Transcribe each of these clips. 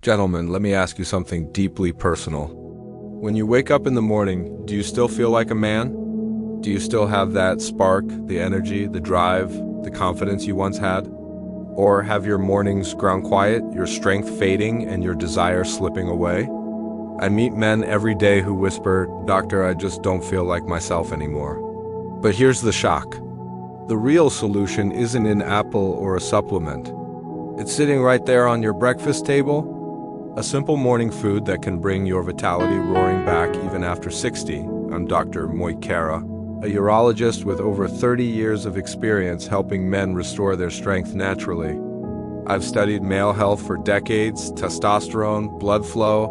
Gentlemen, let me ask you something deeply personal. When you wake up in the morning, do you still feel like a man? Do you still have that spark, the energy, the drive, the confidence you once had? Or have your mornings ground quiet, your strength fading, and your desire slipping away? I meet men every day who whisper, "Doctor, I just don't feel like myself anymore." But here's the shock. The real solution isn't an apple or a supplement. It's sitting right there on your breakfast table. A simple morning food that can bring your vitality roaring back even after 60. I'm Dr. Moikera, a urologist with over 30 years of experience helping men restore their strength naturally. I've studied male health for decades, testosterone, blood flow,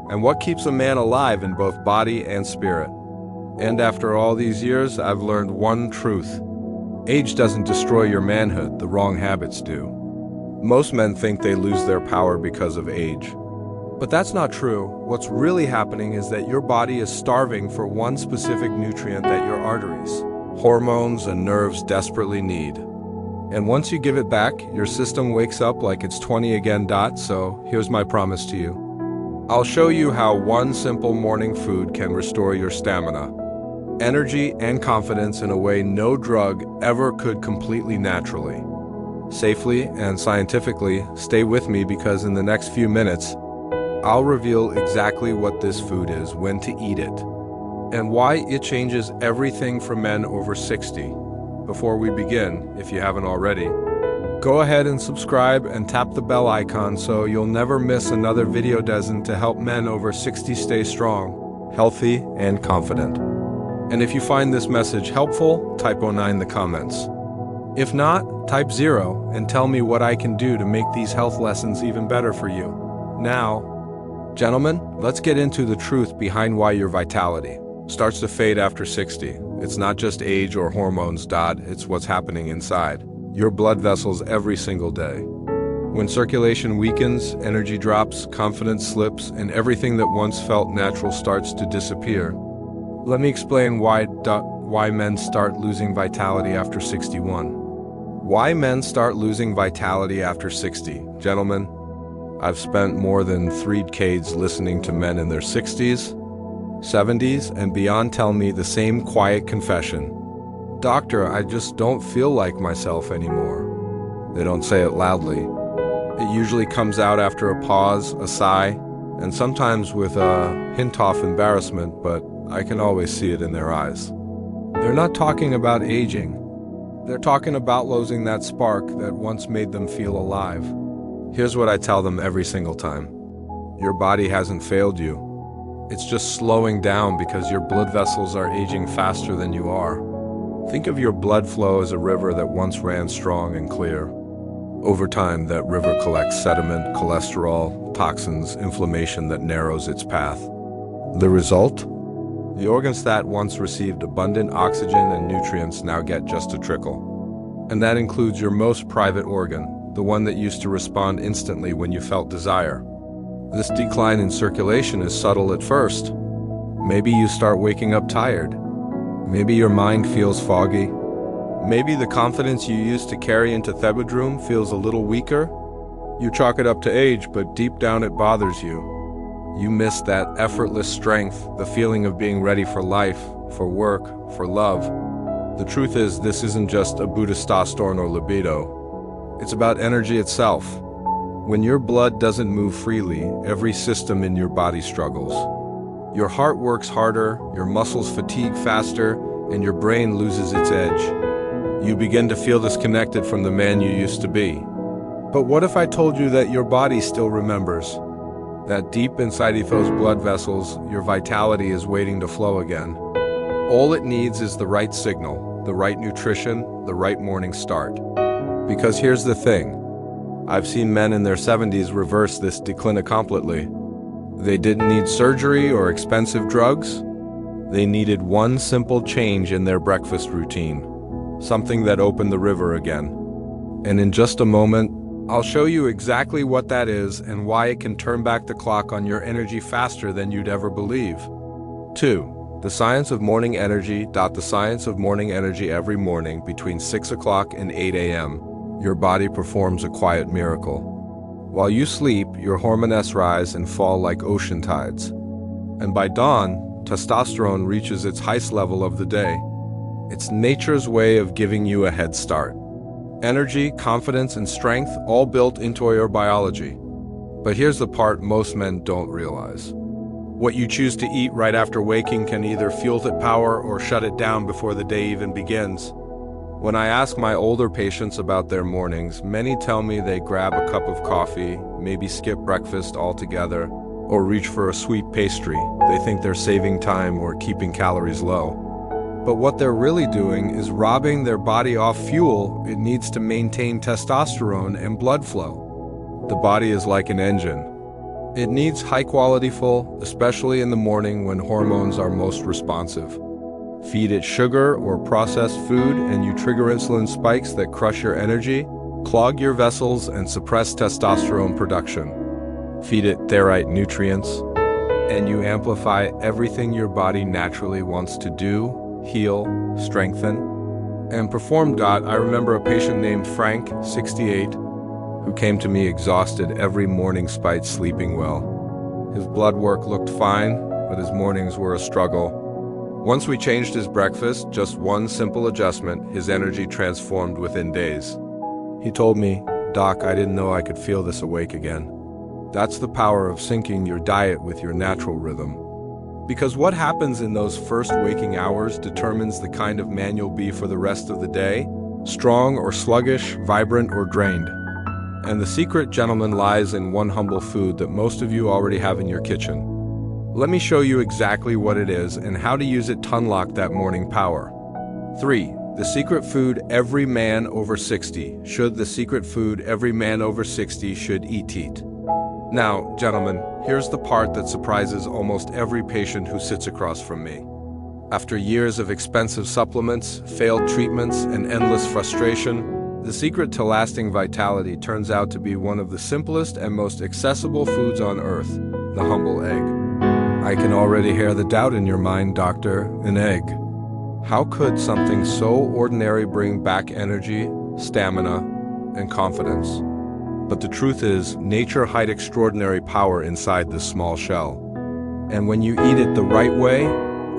and what keeps a man alive in both body and spirit. And after all these years, I've learned one truth. Age doesn't destroy your manhood, the wrong habits do. Most men think they lose their power because of age. But that's not true. What's really happening is that your body is starving for one specific nutrient that your arteries, hormones, and nerves desperately need. And once you give it back, your system wakes up like it's 20 again. So here's my promise to you. I'll show you how one simple morning food can restore your stamina, energy, and confidence in a way no drug ever could completely naturally. Safely and scientifically, stay with me because in the next few minutes, I'll reveal exactly what this food is, when to eat it, and why it changes everything for men over 60. Before we begin, if you haven't already, go ahead and subscribe and tap the bell icon so you'll never miss another video dozen to help men over 60 stay strong, healthy, and confident. And if you find this message helpful, type 09 in the comments. If not, type 0 and tell me what I can do to make these health lessons even better for you. Now, gentlemen, let's get into the truth behind why your vitality starts to fade after 60. It's not just age or hormones, it's what's happening inside your blood vessels every single day. When circulation weakens, energy drops, confidence slips, and everything that once felt natural starts to disappear. Let me explain why men start losing vitality after 61. Why men start losing vitality after 60. Gentlemen, I've spent more than 3 decades listening to men in their 60s, 70s, and beyond tell me the same quiet confession. Doctor, I just don't feel like myself anymore. They don't say it loudly. It usually comes out after a pause, a sigh, and sometimes with a hint of embarrassment, but I can always see it in their eyes. They're not talking about aging. They're talking about losing that spark that once made them feel alive. Here's what I tell them every single time. Your body hasn't failed you. It's just slowing down because your blood vessels are aging faster than you are. Think of your blood flow as a river that once ran strong and clear. Over time, that river collects sediment, cholesterol, toxins, inflammation that narrows its path. The result? The organs that once received abundant oxygen and nutrients now get just a trickle. And that includes your most private organ, the one that used to respond instantly when you felt desire. This decline in circulation is subtle at first. Maybe you start waking up tired. Maybe your mind feels foggy. Maybe the confidence you used to carry into the bedroom feels a little weaker. You chalk it up to age, but deep down it bothers you. You miss that effortless strength, the feeling of being ready for life, for work, for love. The truth is, this isn't just about testosterone or libido. It's about energy itself. When your blood doesn't move freely, every system in your body struggles. Your heart works harder, your muscles fatigue faster, and your brain loses its edge. You begin to feel disconnected from the man you used to be. But what if I told you that your body still remembers? That deep inside those blood vessels, your vitality is waiting to flow again. All it needs is the right signal, the right nutrition, the right morning start. Because here's the thing. I've seen men in their 70s reverse this decline completely. They didn't need surgery or expensive drugs. They needed one simple change in their breakfast routine, something that opened the river again. And in just a moment, I'll show you exactly what that is and why it can turn back the clock on your energy faster than you'd ever believe. 2. The science of morning energy. The science of morning energy. Every morning between 6 o'clock and 8 a.m. your body performs a quiet miracle. While you sleep, your hormones rise and fall like ocean tides. And by dawn, testosterone reaches its highest level of the day. It's nature's way of giving you a head start. Energy, confidence, and strength all built into your biology. But here's the part most men don't realize. What you choose to eat right after waking can either fuel that power or shut it down before the day even begins. When I ask my older patients about their mornings, many tell me they grab a cup of coffee, maybe skip breakfast altogether, or reach for a sweet pastry. They think they're saving time or keeping calories low. But what they're really doing is robbing their body of fuel it needs to maintain testosterone and blood flow. The body is like an engine. It needs high-quality fuel, especially in the morning when hormones are most responsive. Feed it sugar or processed food and you trigger insulin spikes that crush your energy, clog your vessels, and suppress testosterone production. Feed it the right nutrients, and you amplify everything your body naturally wants to do, heal, strengthen, and perform. I remember a patient named Frank, 68, who came to me exhausted every morning despite sleeping well. His blood work looked fine, but his mornings were a struggle. Once we changed his breakfast, just one simple adjustment, his energy transformed within days. He told me, "Doc, I didn't know I could feel this awake again." That's the power of syncing your diet with your natural rhythm. Because what happens in those first waking hours determines the kind of man you'll be for the rest of the day, strong or sluggish, vibrant or drained. And the secret, gentlemen, lies in one humble food that most of you already have in your kitchen. Let me show you exactly what it is and how to use it to unlock that morning power. 3. The secret food every man over 60 should eat. Now, gentlemen, here's the part that surprises almost every patient who sits across from me. After years of expensive supplements, failed treatments, and endless frustration, the secret to lasting vitality turns out to be one of the simplest and most accessible foods on earth, the humble egg. I can already hear the doubt in your mind, doctor. An egg. How could something so ordinary bring back energy, stamina, and confidence? But the truth is, nature hides extraordinary power inside this small shell. And when you eat it the right way,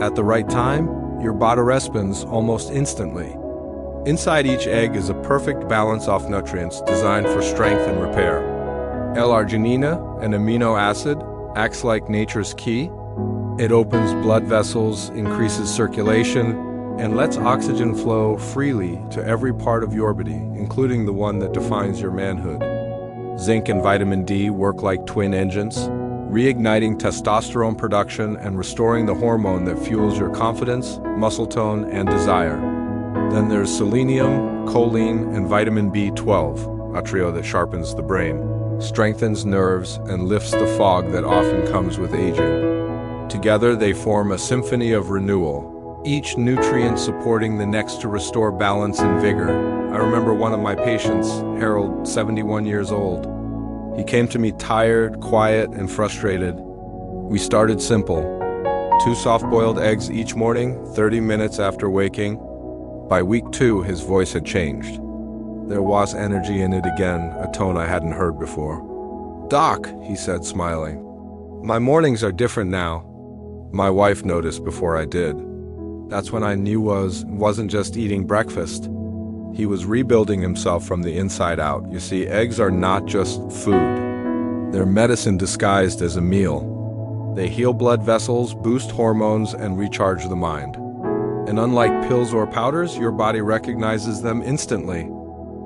at the right time, your body responds almost instantly. Inside each egg is a perfect balance of nutrients designed for strength and repair. L-arginine, an amino acid, acts like nature's key. It opens blood vessels, increases circulation, and lets oxygen flow freely to every part of your body, including the one that defines your manhood. Zinc and vitamin D work like twin engines, reigniting testosterone production and restoring the hormone that fuels your confidence, muscle tone, and desire. Then there's selenium, choline, and vitamin B12, a trio that sharpens the brain, strengthens nerves, and lifts the fog that often comes with aging. Together they form a symphony of renewal, each nutrient supporting the next to restore balance and vigor. I remember one of my patients, Harold, 71 years old. He came to me tired, quiet, and frustrated. We started simple. 2 soft-boiled eggs each morning, 30 minutes after waking. By week 2, his voice had changed. There was energy in it again, a tone I hadn't heard before. "Doc," he said, smiling, "my mornings are different now." My wife noticed before I did. That's when I knew wasn't just eating breakfast. He was rebuilding himself from the inside out. You see, eggs are not just food. They're medicine disguised as a meal. They heal blood vessels, boost hormones, and recharge the mind. And unlike pills or powders, your body recognizes them instantly.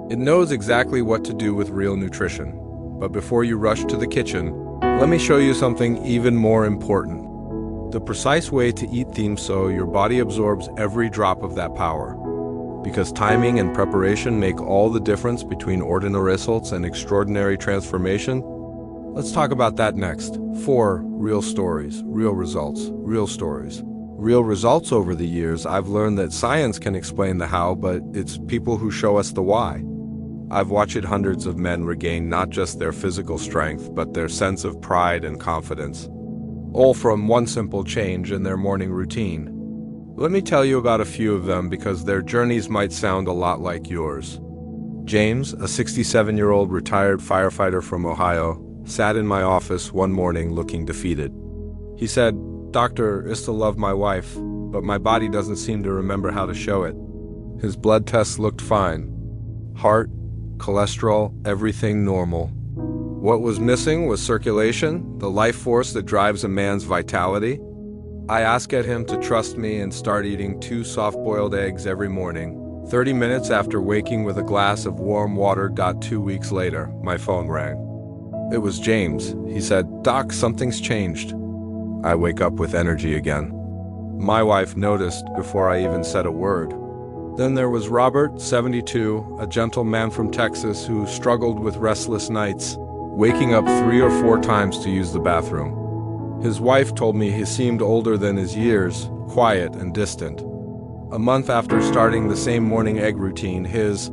It knows exactly what to do with real nutrition. But before you rush to the kitchen, let me show you something even more important. The precise way to eat them so your body absorbs every drop of that power. Because timing and preparation make all the difference between ordinary results and extraordinary transformation. Let's talk about that next. 4. Real stories, real results, real stories. Real results. Over the years, I've learned that science can explain the how, but it's people who show us the why. I've watched hundreds of men regain not just their physical strength, but their sense of pride and confidence. All from one simple change in their morning routine. Let me tell you about a few of them because their journeys might sound a lot like yours. James, a 67-year-old retired firefighter from Ohio, sat in my office one morning looking defeated. He said, "Doctor, I still love my wife, but my body doesn't seem to remember how to show it." His blood tests looked fine. Heart, cholesterol, everything normal. What was missing was circulation, the life force that drives a man's vitality. I asked him to trust me and start eating 2 soft-boiled eggs every morning. 30 minutes after waking with a glass of warm water. 2 weeks later, my phone rang. It was James. He said, "Doc, something's changed." I wake up with energy again. My wife noticed before I even said a word. Then there was Robert, 72, a gentle man from Texas who struggled with restless nights, waking up 3 or 4 times to use the bathroom. His wife told me he seemed older than his years, quiet and distant. A month after starting the same morning egg routine, his